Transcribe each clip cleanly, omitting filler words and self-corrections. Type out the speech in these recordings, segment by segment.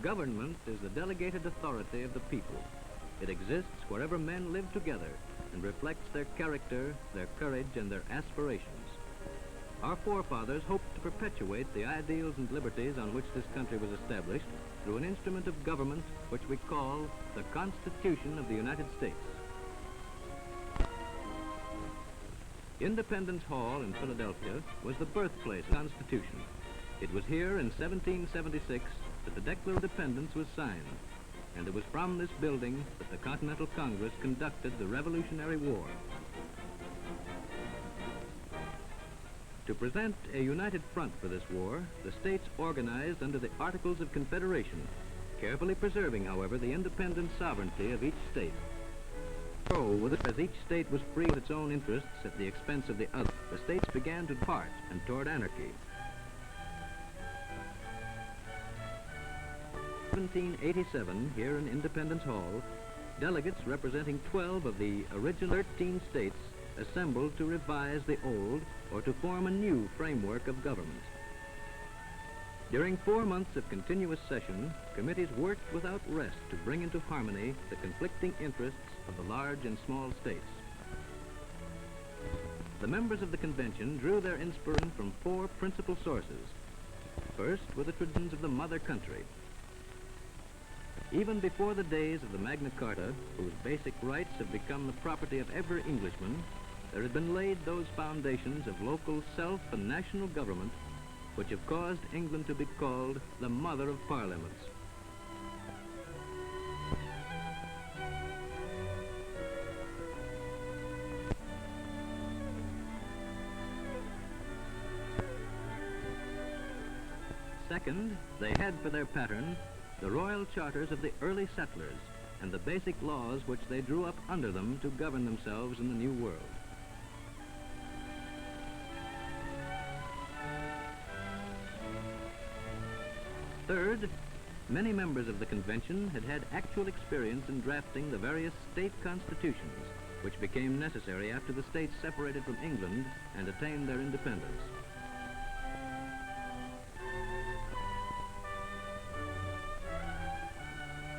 Government is the delegated authority of the people. It exists wherever men live together and reflects their character, their courage, and their aspirations. Our forefathers hoped to perpetuate the ideals and liberties on which this country was established through an instrument of government which we call the Constitution of the United States. Independence Hall in Philadelphia was the birthplace of the Constitution. It was here in 1776 that the Declaration of Independence was signed, and it was from this building that the Continental Congress conducted the Revolutionary War. To present a united front for this war, the states organized under the Articles of Confederation, carefully preserving, however, the independent sovereignty of each state. So, as each state was free of its own interests at the expense of the other, the states began to depart and toward anarchy. 1787, here in Independence Hall, delegates representing 12 of the original 13 states assembled to revise the old or to form a new framework of government. During 4 months of continuous session, committees worked without rest to bring into harmony the conflicting interests of the large and small states. The members of the convention drew their inspiration from 4 principal sources. First were the traditions of the mother country. Even before the days of the Magna Carta, whose basic rights have become the property of every Englishman, there had been laid those foundations of local self and national government which have caused England to be called the mother of parliaments. Second, they had for their pattern the royal charters of the early settlers and the basic laws which they drew up under them to govern themselves in the New World. Third, many members of the convention had had actual experience in drafting the various state constitutions which became necessary after the states separated from England and attained their independence.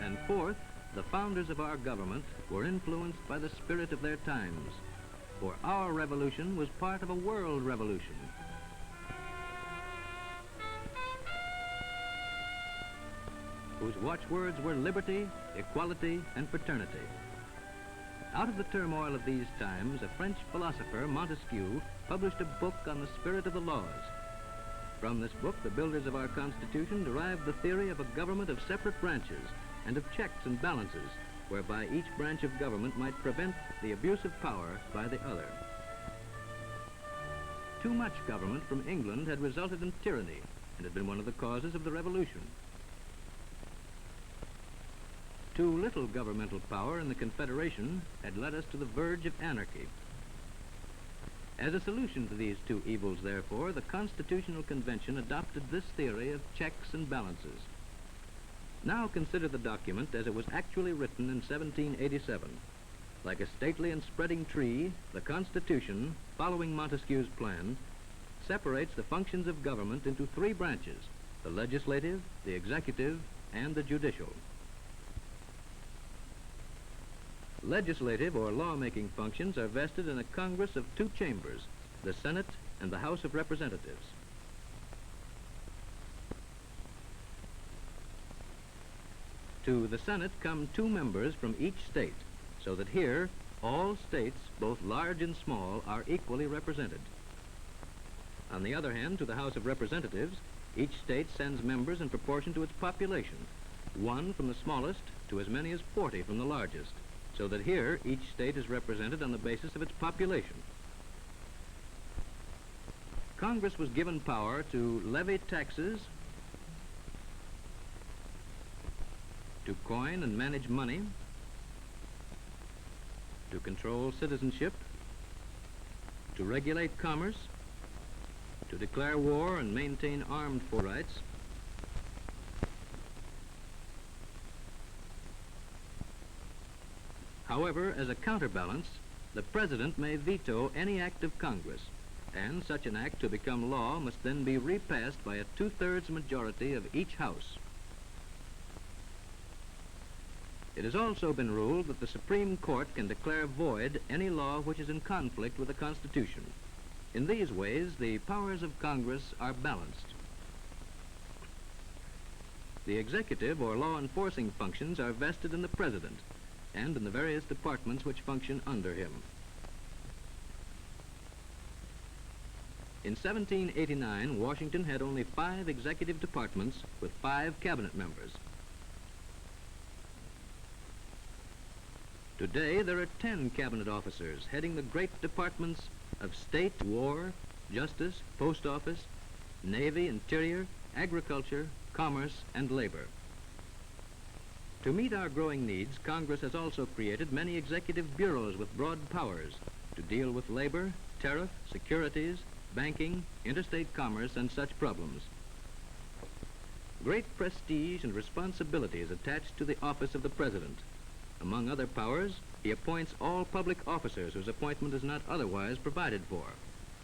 And fourth, the founders of our government were influenced by the spirit of their times, for our revolution was part of a world revolution. Whose watchwords were liberty, equality, and fraternity. Out of the turmoil of these times, a French philosopher, Montesquieu, published a book on the spirit of the laws. From this book, the builders of our Constitution derived the theory of a government of separate branches and of checks and balances, whereby each branch of government might prevent the abuse of power by the other. Too much government from England had resulted in tyranny and had been one of the causes of the Revolution. Too little governmental power in the Confederation had led us to the verge of anarchy. As a solution to these two evils, therefore, the Constitutional Convention adopted this theory of checks and balances. Now consider the document as it was actually written in 1787. Like a stately and spreading tree, the Constitution, following Montesquieu's plan, separates the functions of government into 3 branches: the legislative, the executive, and the judicial. Legislative or law-making functions are vested in a Congress of 2 chambers, the Senate and the House of Representatives. To the Senate come 2 members from each state, so that here all states, both large and small, are equally represented. On the other hand, to the House of Representatives, each state sends members in proportion to its population, 1 from the smallest to as many as 40 from the largest, so that here each state is represented on the basis of its population. Congress was given power to levy taxes, to coin and manage money, to control citizenship, to regulate commerce, to declare war and maintain armed force rights, however, as a counterbalance, The President may veto any act of Congress, and such an act to become law must then be repassed by a two-thirds majority of each House. It has also been ruled that the Supreme Court can declare void any law which is in conflict with the Constitution. In these ways, the powers of Congress are balanced. The executive or law enforcing functions are vested in the President and in the various departments which function under him. In 1789, Washington had only 5 executive departments with 5 cabinet members. Today, there are 10 cabinet officers heading the great departments of State, War, Justice, Post Office, Navy, Interior, Agriculture, Commerce, and Labor. To meet our growing needs, Congress has also created many executive bureaus with broad powers to deal with labor, tariff, securities, banking, interstate commerce, and such problems. Great prestige and responsibility is attached to the office of the President. Among other powers, he appoints all public officers whose appointment is not otherwise provided for.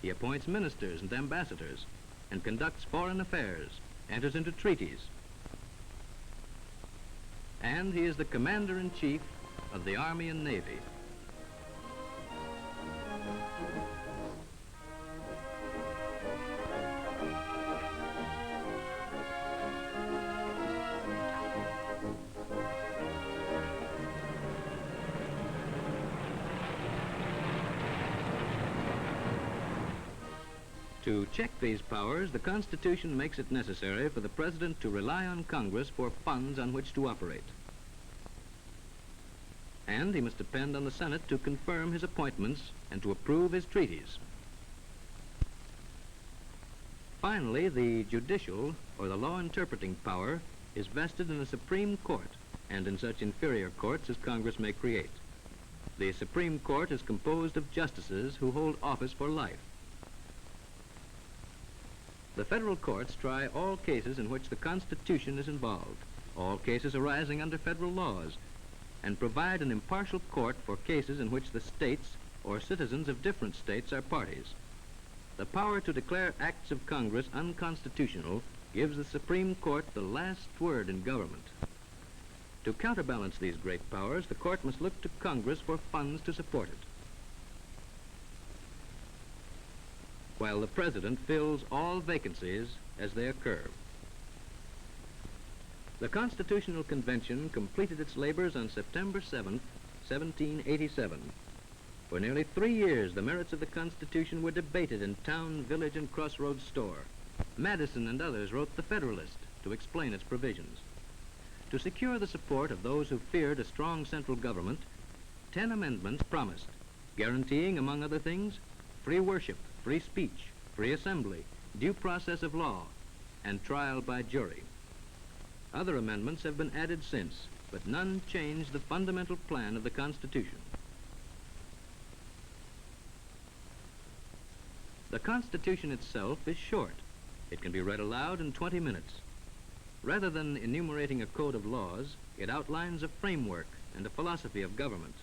He appoints ministers and ambassadors and conducts foreign affairs, enters into treaties. And he is the Commander-in-Chief of the Army and Navy. To check these powers, the Constitution makes it necessary for the President to rely on Congress for funds on which to operate. And he must depend on the Senate to confirm his appointments and to approve his treaties. Finally, the judicial, or the law interpreting power, is vested in the Supreme Court and in such inferior courts as Congress may create. The Supreme Court is composed of justices who hold office for life. The federal courts try all cases in which the Constitution is involved, all cases arising under federal laws, and provide an impartial court for cases in which the states or citizens of different states are parties. The power to declare acts of Congress unconstitutional gives the Supreme Court the last word in government. To counterbalance these great powers, the court must look to Congress for funds to support it, while the President fills all vacancies as they occur. The Constitutional Convention completed its labors on September 7th, 1787. For nearly 3 years, the merits of the Constitution were debated in town, village, and crossroads store. Madison and others wrote the Federalist to explain its provisions. To secure the support of those who feared a strong central government, 10 amendments promised, guaranteeing, among other things, free worship, free speech, free assembly, due process of law, and trial by jury. Other amendments have been added since, but none change the fundamental plan of the Constitution. The Constitution itself is short. It can be read aloud in 20 minutes. Rather than enumerating a code of laws, it outlines a framework and a philosophy of government.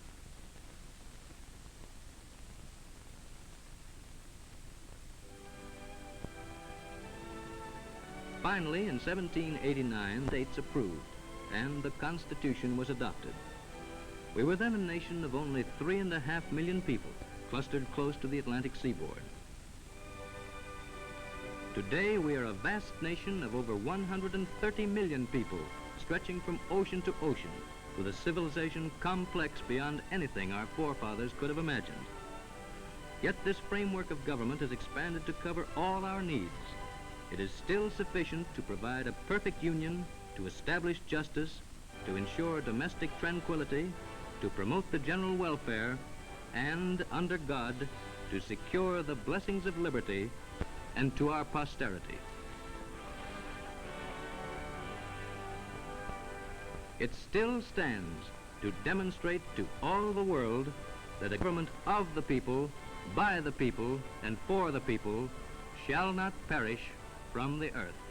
Finally, in 1789, states approved, and the Constitution was adopted. We were then a nation of only 3.5 million people, clustered close to the Atlantic seaboard. Today, we are a vast nation of over 130 million people, stretching from ocean to ocean, with a civilization complex beyond anything our forefathers could have imagined. Yet this framework of government has expanded to cover all our needs. It is still sufficient to provide a perfect union, to establish justice, to ensure domestic tranquility, to promote the general welfare, and, under God, to secure the blessings of liberty and to our posterity. It still stands to demonstrate to all the world that a government of the people, by the people, and for the people shall not perish from the earth.